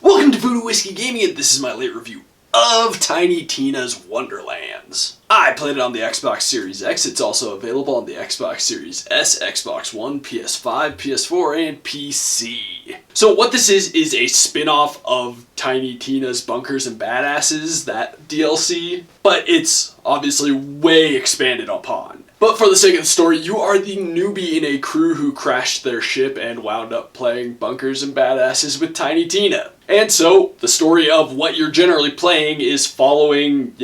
Welcome to Voodoo Whiskey Gaming, and this is my late review of Tiny Tina's Wonderlands. I played it on the Xbox Series X. It's also available on the Xbox Series S, Xbox One, PS5, PS4, and PC. So what this is a spin-off of Tiny Tina's Bunkers and Badasses, that DLC, but it's obviously way expanded upon. But for the sake of the story, you are the newbie in a crew who crashed their ship and wound up playing Bunkers and Badasses with Tiny Tina. And so, the story of what you're generally playing is following,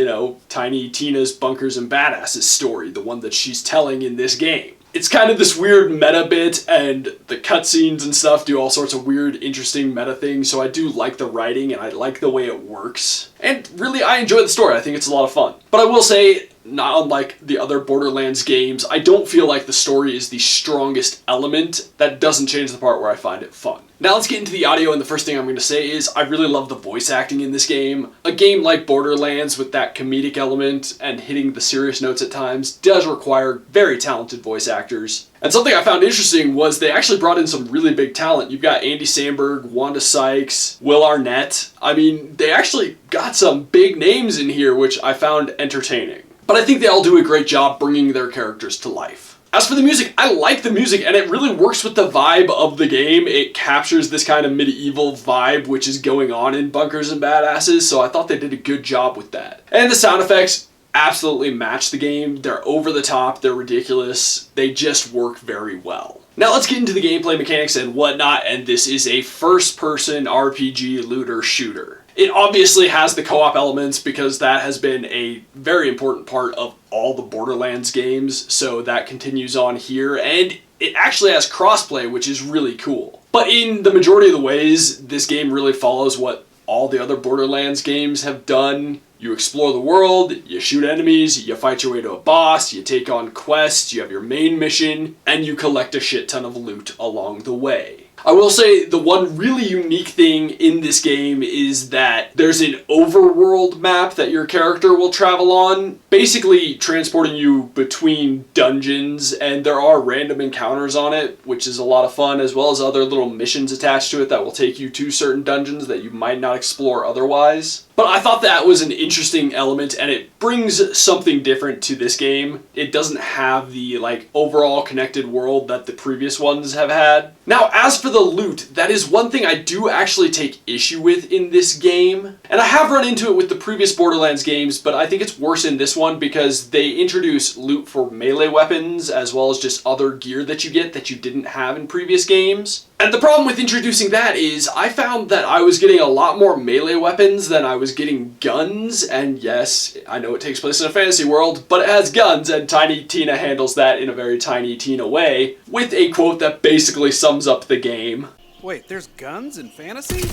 Tiny Tina's Bunkers and Badasses story, the one that she's telling in this game. It's kind of this weird meta bit, and the cutscenes and stuff do all sorts of weird, interesting meta things, so I do like the writing, and I like the way it works. And really, I enjoy the story. I think it's a lot of fun. But I will say, not unlike the other Borderlands games, I don't feel like the story is the strongest element. That doesn't change the part where I find it fun. Now let's get into the audio, and the first thing I'm going to say is I really love the voice acting in this game. A game like Borderlands with that comedic element and hitting the serious notes at times does require very talented voice actors. And something I found interesting was they actually brought in some really big talent. You've got Andy Samberg, Wanda Sykes, Will Arnett. I mean, they actually got some big names in here, which I found entertaining. But I think they all do a great job bringing their characters to life. As for the music, I like the music, and it really works with the vibe of the game. It captures this kind of medieval vibe which is going on in Bunkers and Badasses, so I thought they did a good job with that. And the sound effects absolutely match the game. They're over the top, they're ridiculous, they just work very well. Now let's get into the gameplay mechanics and whatnot, and this is a first-person RPG looter shooter. It obviously has the co-op elements because that has been a very important part of all the Borderlands games, so that continues on here, and it actually has crossplay, which is really cool. But in the majority of the ways, this game really follows what all the other Borderlands games have done. You explore the world, you shoot enemies, you fight your way to a boss, you take on quests, you have your main mission, and you collect a shit ton of loot along the way. I will say the one really unique thing in this game is that there's an overworld map that your character will travel on, basically transporting you between dungeons, and there are random encounters on it, which is a lot of fun, as well as other little missions attached to it that will take you to certain dungeons that you might not explore otherwise. But I thought that was an interesting element, and it brings something different to this game. It doesn't have the overall connected world that the previous ones have had. Now, as for the loot, that is one thing I do actually take issue with in this game. And I have run into it with the previous Borderlands games, but I think it's worse in this one because they introduce loot for melee weapons as well as just other gear that you get that you didn't have in previous games. And the problem with introducing that is I found that I was getting a lot more melee weapons than I was getting guns, and yes, I know it takes place in a fantasy world, but it has guns, and Tiny Tina handles that in a very Tiny Tina way, with a quote that basically sums up the game. Wait, there's guns in fantasy?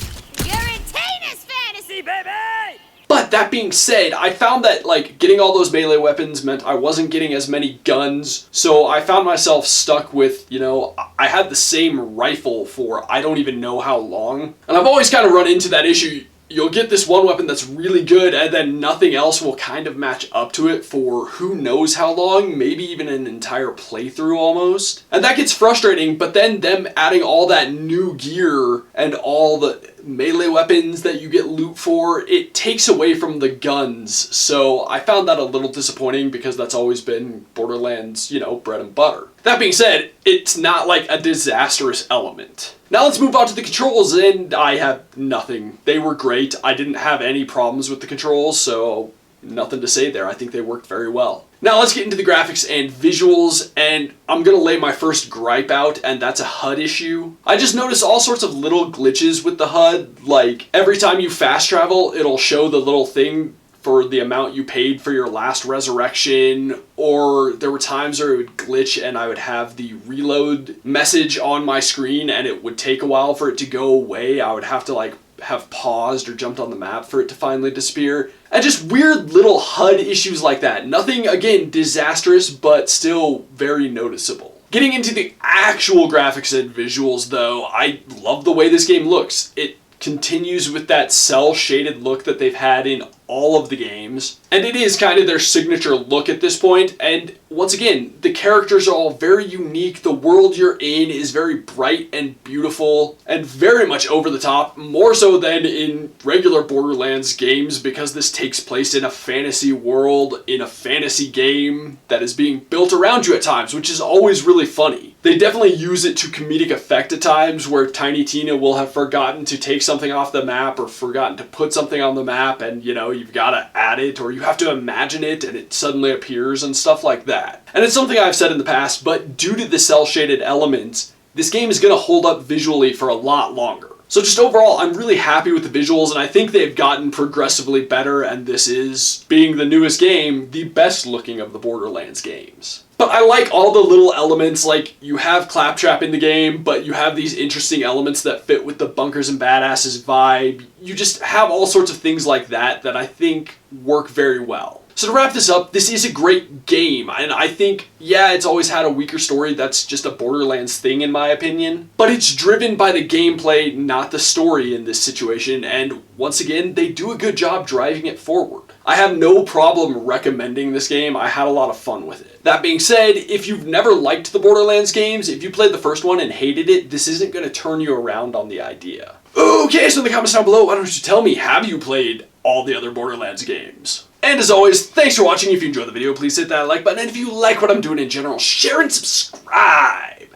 You're in Tina's fantasy, baby! But that being said, I found that getting all those melee weapons meant I wasn't getting as many guns, so I found myself stuck with, I had the same rifle for I don't even know how long. And I've always kind of run into that issue. You'll get this one weapon that's really good, and then nothing else will kind of match up to it for who knows how long, maybe even an entire playthrough almost. And that gets frustrating, but then them adding all that new gear and all the melee weapons that you get loot for, it takes away from the guns. So I found that a little disappointing because that's always been Borderlands, bread and butter. That being said, it's not like a disastrous element. Now let's move on to the controls, and I have nothing. They were great. I didn't have any problems with the controls, so nothing to say there. I think they worked very well. Now let's get into the graphics and visuals, and I'm gonna lay my first gripe out, and that's a HUD issue. I just noticed all sorts of little glitches with the HUD, like every time you fast travel, it'll show the little thing for the amount you paid for your last resurrection, or there were times where it would glitch and I would have the reload message on my screen and it would take a while for it to go away. I would have to have paused or jumped on the map for it to finally disappear. And just weird little HUD issues like that. Nothing, again, disastrous, but still very noticeable. Getting into the actual graphics and visuals though, I love the way this game looks. It continues with that cel-shaded look that they've had in all of the games. And it is kind of their signature look at this point. And once again, the characters are all very unique. The world you're in is very bright and beautiful and very much over the top, more so than in regular Borderlands games, because this takes place in a fantasy world, in a fantasy game that is being built around you at times, which is always really funny. They definitely use it to comedic effect at times, where Tiny Tina will have forgotten to take something off the map or forgotten to put something on the map, and you know, you've got to add it, or you have to imagine it and it suddenly appears and stuff like that. And it's something I've said in the past, but due to the cel-shaded elements, this game is going to hold up visually for a lot longer. So just overall, I'm really happy with the visuals, and I think they've gotten progressively better, and this is, being the newest game, the best looking of the Borderlands games. But I like all the little elements, like you have Claptrap in the game, but you have these interesting elements that fit with the Bunkers and Badasses vibe. You just have all sorts of things like that that I think work very well. So to wrap this up, this is a great game, and I think, yeah, it's always had a weaker story. That's just a Borderlands thing in my opinion. But it's driven by the gameplay, not the story in this situation, and once again, they do a good job driving it forward. I have no problem recommending this game. I had a lot of fun with it. That being said, if you've never liked the Borderlands games, if you played the first one and hated it, this isn't going to turn you around on the idea. Okay, so in the comments down below, why don't you tell me, have you played all the other Borderlands games? And as always, thanks for watching. If you enjoyed the video, please hit that like button. And if you like what I'm doing in general, share and subscribe.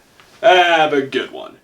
Have a good one.